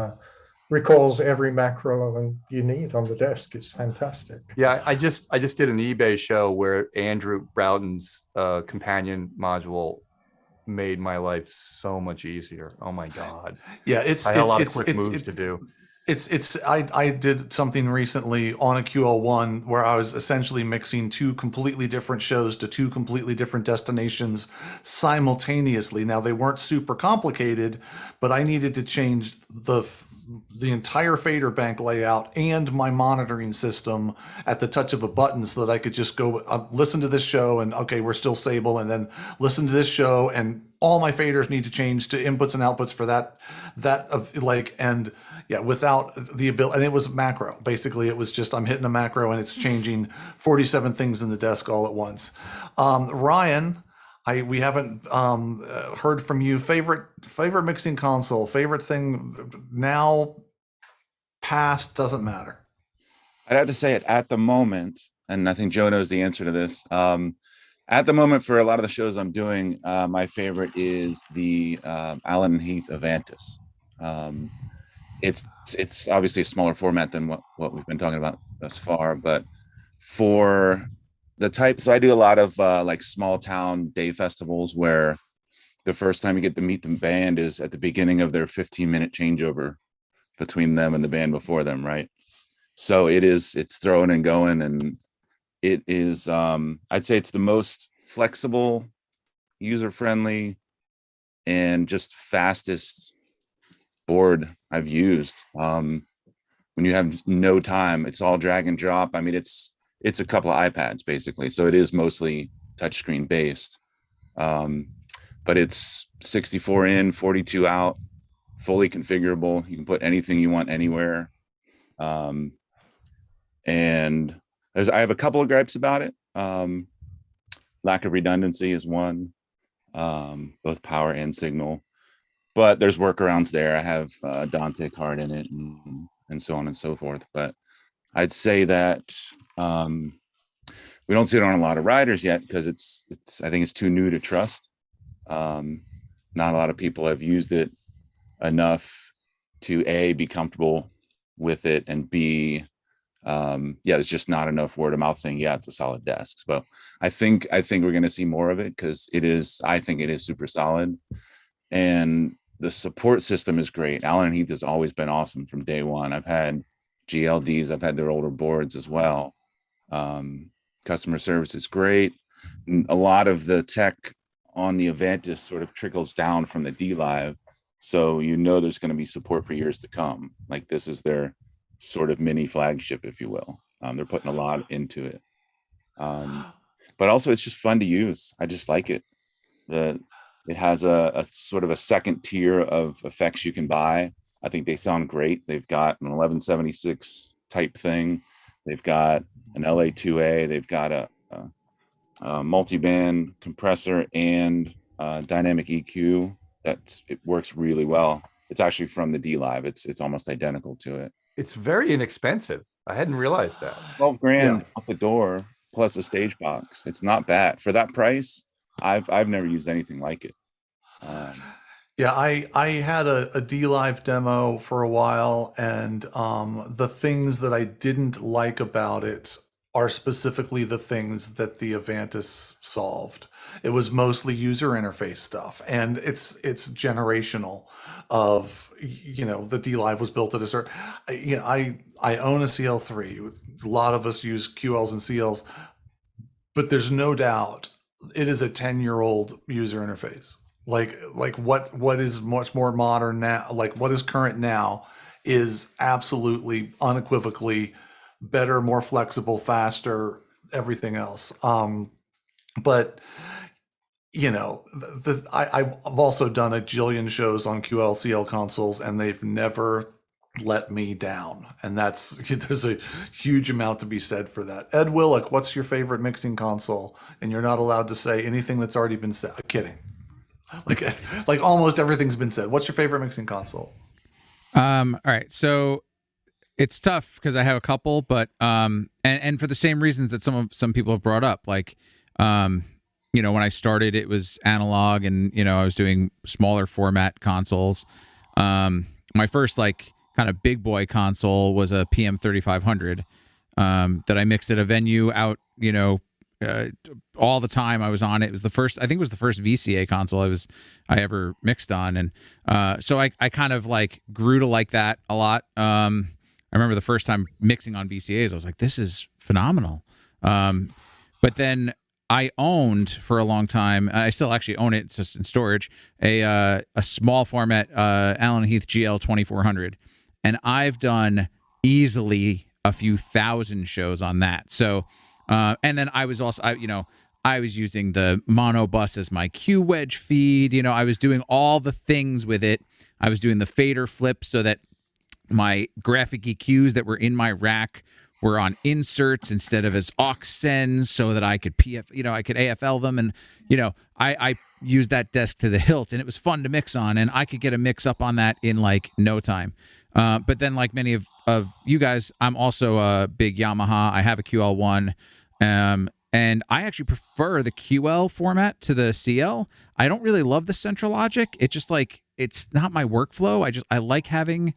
recalls every macro you need on the desk. It's fantastic. Yeah, I just did an eBay show where Andrew Broughton's companion module made my life so much easier. Oh my God. Yeah, I had a lot of quick moves to do. I did something recently on a QL1 where I was essentially mixing two completely different shows to two completely different destinations simultaneously. Now, they weren't super complicated, but I needed to change the entire fader bank layout and my monitoring system at the touch of a button, so that I could just go listen to this show and okay, we're still Sable, and then listen to this show, and all my faders need to change to inputs and outputs for that of like, and yeah, without the ability, and it was macro. Basically, it was just I'm hitting a macro and it's changing 47 things in the desk all at once. Ryan, we haven't heard from you. Favorite mixing console, favorite thing now, past, doesn't matter. I'd have to say it at the moment, and I think Joe knows the answer to this. At the moment, for a lot of the shows I'm doing, my favorite is the Allen & Heath Avantis. It's obviously a smaller format than what we've been talking about thus far, but for the type, so I do a lot of like small town day festivals where the first time you get to meet the band is at the beginning of their 15-minute changeover between them and the band before them, right? So it's throwing and going, and it is I'd say it's the most flexible, user-friendly, and just fastest board I've used. When you have no time, it's all drag and drop. I mean, it's a couple of iPads basically, so it is mostly touchscreen based. But it's 64 in, 42 out, fully configurable. You can put anything you want anywhere. And I have a couple of gripes about it. Lack of redundancy is one, both power and signal. But there's workarounds there. I have a Dante card in it and so on and so forth. But I'd say that we don't see it on a lot of riders yet because I think it's too new to trust. Not a lot of people have used it enough to A, be comfortable with it, and B, there's just not enough word of mouth saying, yeah, it's a solid desk. So I think we're going to see more of it because I think it is super solid. And the support system is great. Allen & Heath has always been awesome from day one. I've had GLDs, I've had their older boards as well. Customer service is great. A lot of the tech on the Avantis sort of trickles down from the D-Live. So there's going to be support for years to come. Like this is their sort of mini flagship, if you will. They're putting a lot into it. But also it's just fun to use. I just like it. It has a sort of a second tier of effects you can buy. I think they sound great. They've got an 1176 type thing. They've got an LA2A. They've got a multi-band compressor and dynamic EQ. It works really well. It's actually from the D-Live. It's almost identical to it. It's very inexpensive. I hadn't realized that. 12 grand out the door plus a stage box. It's not bad for that price. I've never used anything like it. I had a D-Live demo for a while, and the things that I didn't like about it are specifically the things that the Avantis solved. It was mostly user interface stuff, and it's generational. Of the D-Live was built at a certain. I own a CL3. A lot of us use QLs and CLs, but there's no doubt it is a 10-year-old user interface. Like what is much more modern now, like what is current now is absolutely unequivocally better, more flexible, faster, everything else. But I've also done a jillion shows on QL/CL consoles, and they've never let me down. And there's a huge amount to be said for that. Ed Whillock, what's your favorite mixing console? And you're not allowed to say anything that's already been said. I'm kidding. Like almost everything's been said. What's your favorite mixing console? All right. So it's tough because I have a couple, but and for the same reasons that some people have brought up, like when I started, it was analog, and I was doing smaller format consoles. My first kind of big boy console was a PM 3500 that I mixed at a venue out, all the time I was on it. It was the first VCA console I ever mixed on. And so I kind of grew to like that a lot. I remember the first time mixing on VCAs, I was like, this is phenomenal. But then I owned for a long time, I still actually own it, it's just in storage, a small format Allen & Heath GL 2400. and I've done easily a few thousand shows on that. So, and then I was also, I was using the mono bus as my Q wedge feed. I was doing all the things with it. I was doing the fader flip so that my graphic EQs that were in my rack were on inserts instead of as aux sends, so that I could I could AFL them, and I used that desk to the hilt, and it was fun to mix on, and I could get a mix up on that in like no time. But then, like many of you guys, I'm also a big Yamaha. I have a QL1, and I actually prefer the QL format to the CL. I don't really love the central logic. It just it's not my workflow. I like having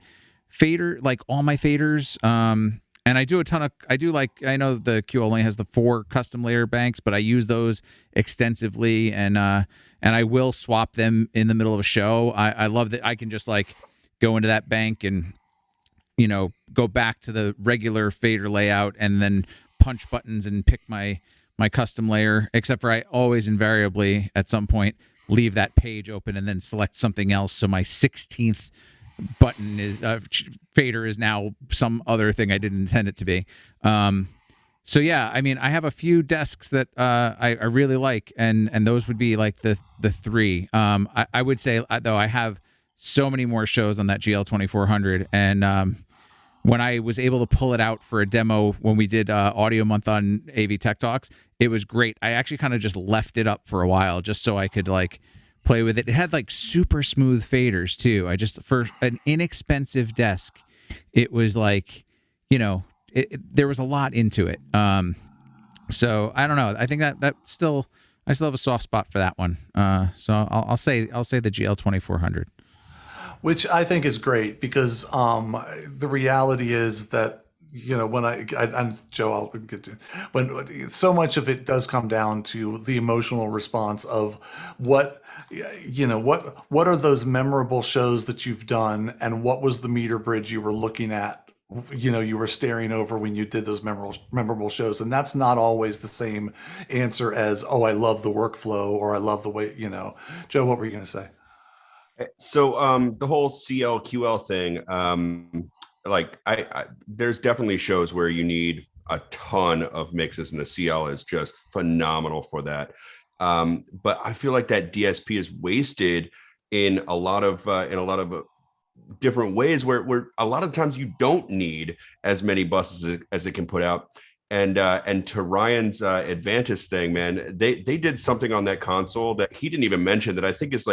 fader, like all my faders. And I know the QL only has the 4 custom layer banks, but I use those extensively, and I will swap them in the middle of a show. I love that I can just go into that bank and go back to the regular fader layout and then punch buttons and pick my custom layer, except for I always invariably at some point leave that page open and then select something else, so my 16th button is fader is now some other thing I didn't intend it to be. So yeah, I mean, I have a few desks that I really like, and those would be like the 3. I would say, though, I have so many more shows on that GL 2400, and when I was able to pull it out for a demo when we did Audio Month on AV Tech Talks, it was great. I actually kind of just left it up for a while just so I could play with it. It had super smooth faders too. For an inexpensive desk, it was there was a lot into it. So I don't know. I think that I still have a soft spot for that one. So I'll say the GL 2400. Which I think is great, because the reality is that when I'm Joe, I'll get to when so much of it does come down to the emotional response of what are those memorable shows that you've done, and what was the meter bridge you were looking at, you were staring over when you did those memorable shows. And that's not always the same answer as, oh, I love the workflow, or I love the way, Joe, what were you going to say? So the whole CL QL thing, there's definitely shows where you need a ton of mixes, and the CL is just phenomenal for that. But I feel like that DSP is wasted in a lot of different ways, where a lot of times you don't need as many buses as it can put out. And to Ryan's Advantis thing, man, they did something on that console that he didn't even mention that I think is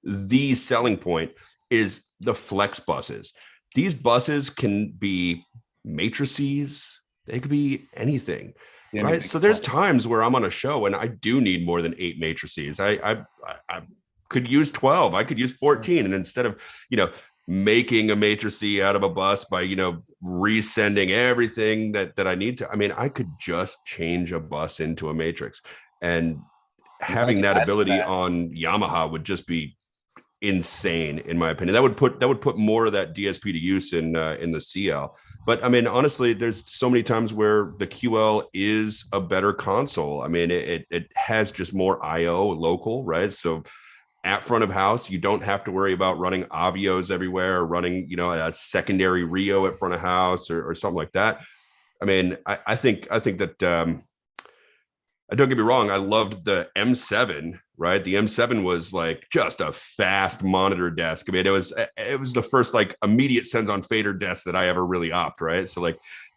the selling point, is the flex buses. These buses can be matrices. They could be anything, right? So there's times where I'm on a show and I do need more than 8 matrices. I could use 12. I could use 14. And instead of, making a matrice out of a bus by, resending everything that I need to, I could just change a bus into a matrix. And having that ability on Yamaha would just be insane, in my opinion. That would put more of that DSP to use in the CL. But honestly, there's so many times where the QL is a better console. It has just more IO local, right? So at front of house, you don't have to worry about running Avios everywhere, or running a secondary Rio at front of house or something like that. I think that don't get me wrong, I loved the M7, right? The M7 was just a fast monitor desk. It was the first immediate sends on fader desk that I ever really opt, right? So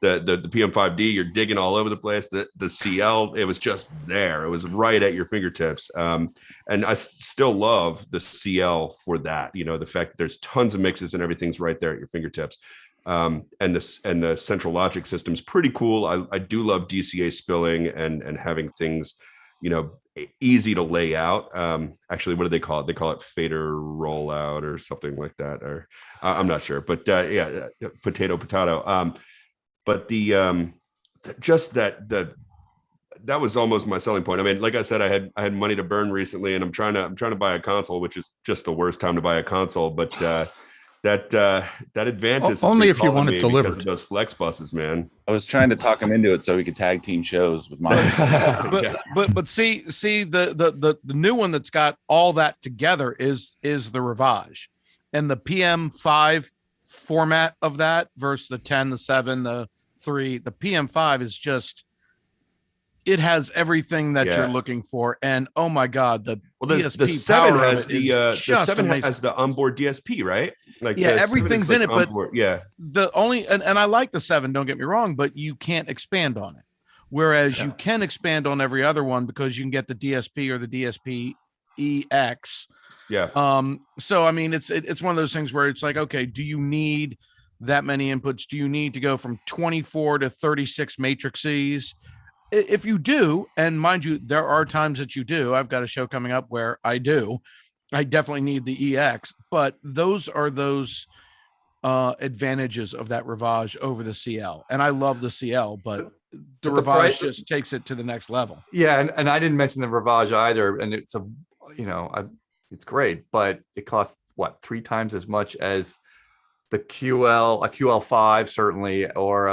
the PM5D, you're digging all over the place. The CL, it was just there. It was right at your fingertips. And I still love the CL for that. The fact that there's tons of mixes and everything's right there at your fingertips. And the central logic system is pretty cool. I do love DCA spilling and having things, easy to lay out. Actually, what do they call it? They call it fader rollout or something like that. Or I'm not sure, but potato. But that was almost my selling point. Like I said, I had money to burn recently, and I'm trying to buy a console, which is just the worst time to buy a console. But that Advantis only if you want it delivered. Because of those flex buses, man. I was trying to talk him into it so we could tag team shows with my. but see the new one that's got all that together is the Rivage, and the PM5 format of that versus the 10, the 7, the 3. The PM5 is just, it has everything that you're looking for. And oh my God, the DSP the 7 power has of it is the 7 amazing. has the onboard DSP, right? Like yeah, the 7 is everything's like in it, onboard. but the only, and I like the 7, don't get me wrong, but you can't expand on it. Whereas you can expand on every other one because you can get the DSP or the DSP EX. Yeah. So I mean, it's one of those things where it's like, okay, do you need that many inputs? Do you need to go from 24 to 36 matrices? If you do, and mind you, there are times that you do. I've got a show coming up where I definitely need the EX, but those are those advantages of that Ravage over the CL. And I love the CL, but the Ravage just takes it to the next level. Yeah, and I didn't mention the Ravage either, and it's a, it's great, but it costs what, 3 times as much as the a QL5 certainly, or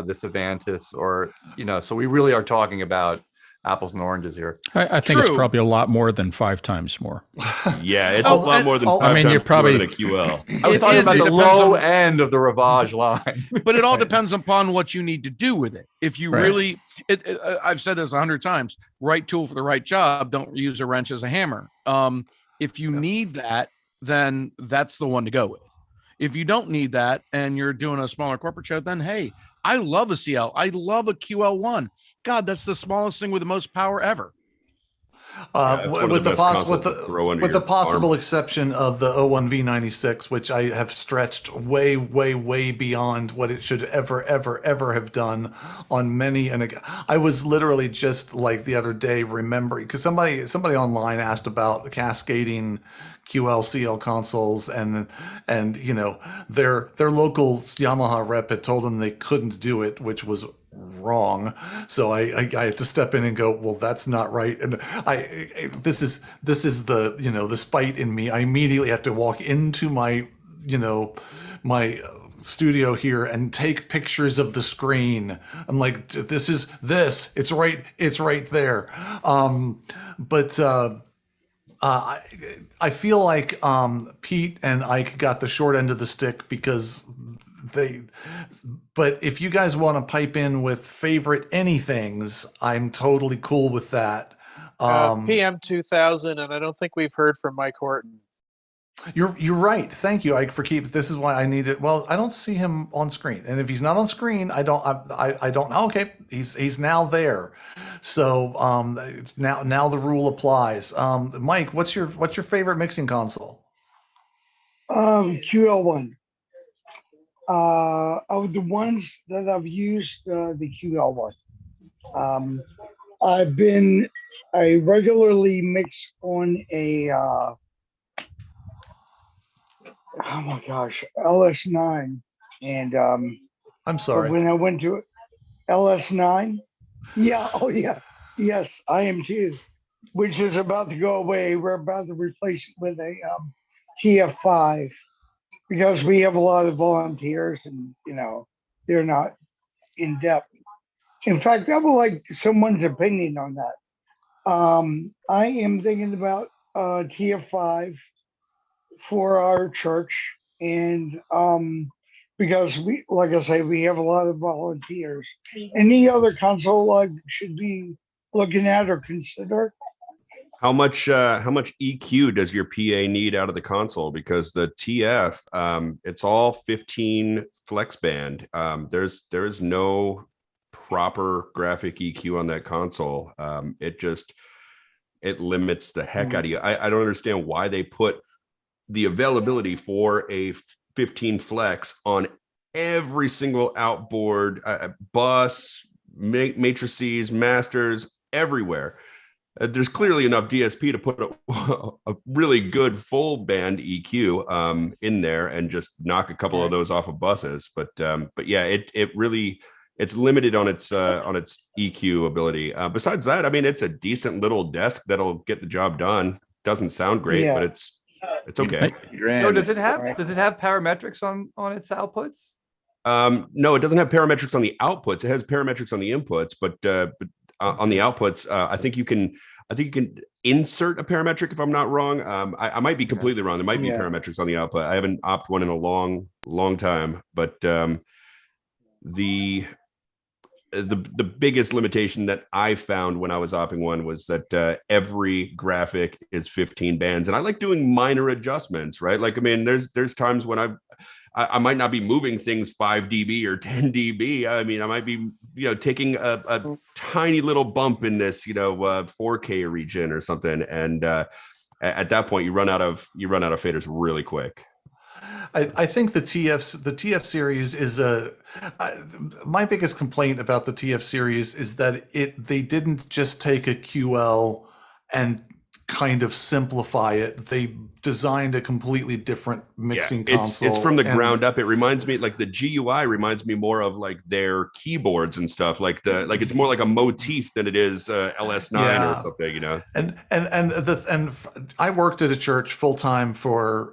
the Savantis, or so we really are talking about apples and oranges here. I think it's probably a lot more than 5 times more. Yeah, it's a lot more than 5 I mean, times you're probably more than a QL. I was talking about the low end of the Ravage line. But it all depends upon what you need to do with it. If you really, I've said this 100 times, right tool for the right job, don't use a wrench as a hammer. If you need that, then that's the one to go with. If you don't need that and you're doing a smaller corporate show, then hey, I love a CL. I love a QL1. God, that's the smallest thing with the most power ever. With the possible exception of the 01V96, which I have stretched way, way, way beyond what it should ever have done on many. And I was literally just like the other day remembering, because somebody online asked about the cascading QL/CL consoles, and their local Yamaha rep had told them they couldn't do it, which was wrong. So I had to step in and go, well, that's not right. And this is the the spite in me. I immediately have to walk into my my studio here and take pictures of the screen. I'm like, it's right there. I feel like Pete and Ike got the short end of the stick because but if you guys want to pipe in with favorite anythings, I'm totally cool with that. PM 2000, and I don't think we've heard from Mike Horton. You're right. Thank you, Ike, for this is why I need it. Well, I don't see him on screen, and if he's not on screen, I don't. Okay, he's now there. So it's now the rule applies. Mike, what's your favorite mixing console? QL1. Of the ones that I've used, the QL1. I regularly mix on a oh my gosh, LS9, and I'm sorry. When I went to LS9, yes, I am too, which is about to go away. We're about to replace it with a TF5 because we have a lot of volunteers, and they're not in depth. In fact, I would like someone's opinion on that. I am thinking about TF5 for our church, and because we, like I say, we have a lot of volunteers. Any other console I should be looking at or consider? How much EQ does your PA need out of the console? Because the TF, it's all 15 flex band. There is no proper graphic EQ on that console. It limits the heck out of you. I don't understand why they put the availability for a 15 flex on every single outboard, bus, matrices, masters, everywhere. There's clearly enough DSP to put a really good full band EQ in there and just knock a couple of those off of buses. But yeah, it really, it's limited on its EQ ability. Besides that, I mean, it's a decent little desk that'll get the job done. Doesn't sound great, but it's okay. So does it have parametrics on its outputs? No, it doesn't have parametrics on the outputs. It has parametrics on the inputs, but on the outputs, I think you can. I think you can insert a parametric if I'm not wrong. I might be completely wrong. There might be Yeah. parametrics on the output. I haven't opt one in a long time, but the biggest limitation that I found when I was opping one was that every graphic is 15 bands, and I like doing minor adjustments, right? Like, I mean, there's times when I might not be moving things 5 dB or 10 dB. I mean, I might be, taking a tiny little bump in this, 4K region or something. And at that point, you run out of faders really quick. I think the TF series is my biggest complaint about the TF series is that they didn't just take a QL and kind of simplify it. They designed a completely different mixing console. It's from the ground up. It reminds me, like, the GUI reminds me more of like their keyboards and stuff. Like it's more like a motif than it is LS9 or something, And I worked at a church full time for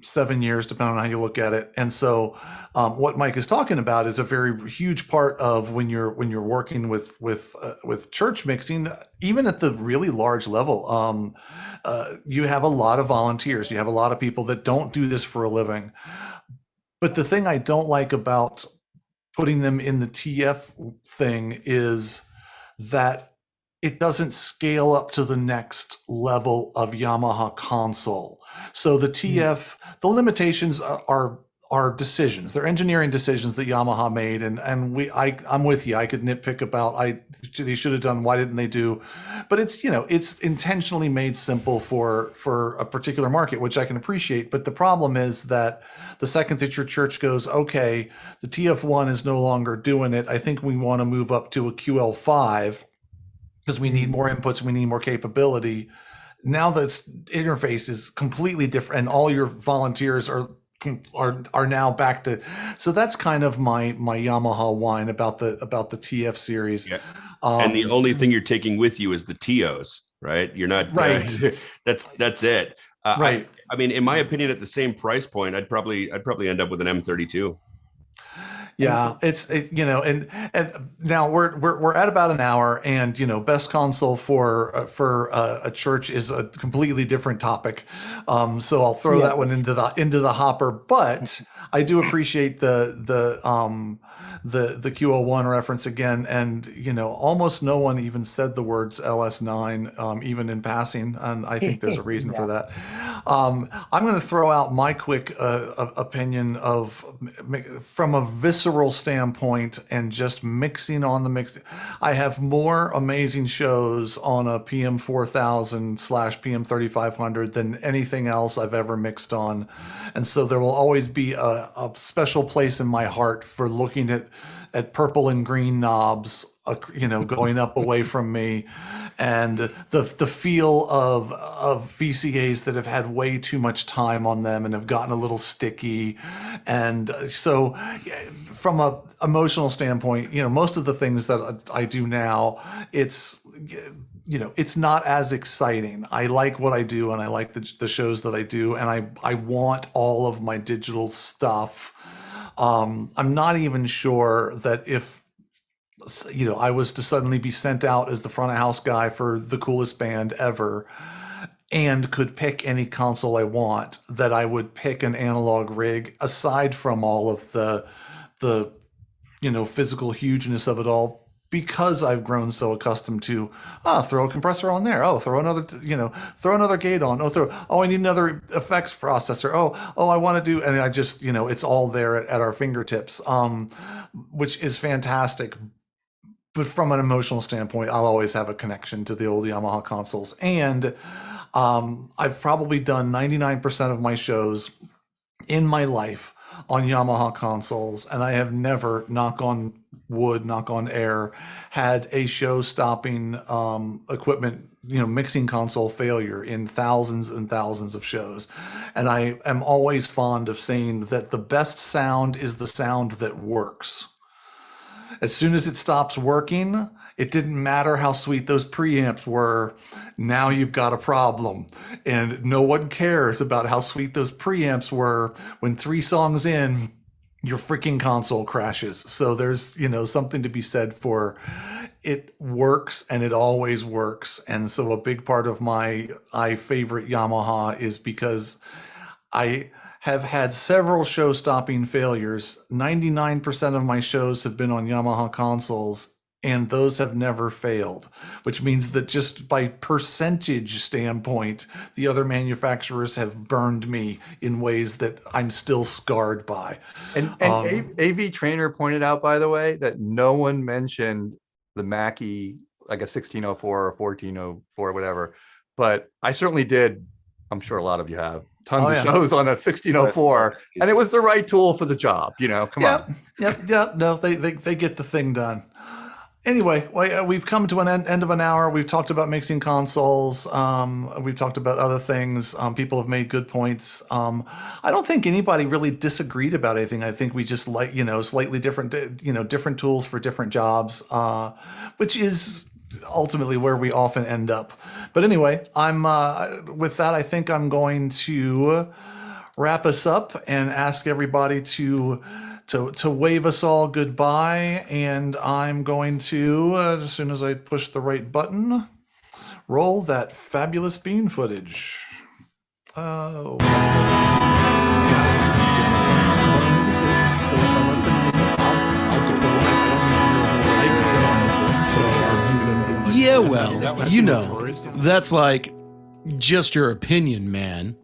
7 years, depending on how you look at it. And so, what Mike is talking about is a very huge part of when you're working with church mixing, even at the really large level. You have a lot of volunteers. You have a lot of people that don't do this for a living. But the thing I don't like about putting them in the TF thing is that it doesn't scale up to the next level of Yamaha console. So the TF, the limitations are decisions. They're engineering decisions that Yamaha made, and I'm with you. I could nitpick about they should have done, why didn't they do? But it's it's intentionally made simple for a particular market, which I can appreciate. But the problem is that the second that your church goes, okay, the TF1 is no longer doing it, I think we want to move up to a QL5 because we need more inputs, we need more capability. Now the interface is completely different, and all your volunteers are now back to, so that's kind of my Yamaha whine about the TF series. Yeah. And the only thing you're taking with you is the TOs, right? You're not right. That's it. Right. I mean, in my opinion, at the same price point, I'd probably end up with an M32. Yeah, and now we're at about an hour, and best console for a church is a completely different topic. So I'll throw that one into the hopper. But I do appreciate the QL1 reference again, and almost no one even said the words LS9 even in passing, and I think there's a reason for that. I'm going to throw out my quick opinion from a visceral standpoint and just mixing on the mix. I have more amazing shows on a PM4000 / PM3500 than anything else I've ever mixed on, and so there will always be a special place in my heart for looking at purple and green knobs, going up away from me, and the feel of VCAs that have had way too much time on them and have gotten a little sticky. And so from a emotional standpoint, most of the things that I do now, it's not as exciting. I like what I do, and I like the shows that I do, and I want all of my digital stuff. I'm not even sure that if I was to suddenly be sent out as the front of house guy for the coolest band ever and could pick any console I want, that I would pick an analog rig, aside from all of the physical hugeness of it all, because I've grown so accustomed to throw a compressor on there, throw another gate on, I need another effects processor, I want to do, and I just it's all there at our fingertips, which is fantastic. But from an emotional standpoint, I'll always have a connection to the old Yamaha consoles. And I've probably done 99% of my shows in my life on Yamaha consoles, and I have never, knock on wood, knock on air, had a show-stopping equipment, mixing console failure in thousands and thousands of shows. And I am always fond of saying that the best sound is the sound that works. As soon as it stops working, it didn't matter how sweet those preamps were. Now you've got a problem. And no one cares about how sweet those preamps were when 3 songs in, your freaking console crashes. So there's, something to be said for it works and it always works. And so a big part of my favorite Yamaha is because I have had several show-stopping failures. 99% of my shows have been on Yamaha consoles, and those have never failed, which means that just by percentage standpoint, the other manufacturers have burned me in ways that I'm still scarred by. And AV Trainer pointed out, by the way, that no one mentioned the Mackie, like a 1604 or 1404, whatever. But I certainly did. I'm sure a lot of you have tons of shows on a 1604, and it was the right tool for the job. Come on. Yep. No, they get the thing done. Anyway, we've come to an end of an hour. We've talked about mixing consoles. We've talked about other things. People have made good points. I don't think anybody really disagreed about anything. I think we just like, slightly different, different tools for different jobs, which is ultimately where we often end up. But anyway, with that, I think I'm going to wrap us up and ask everybody to wave us all goodbye. And I'm going to, as soon as I push the right button, roll that fabulous bean footage. Yeah, well, that's like just your opinion, man.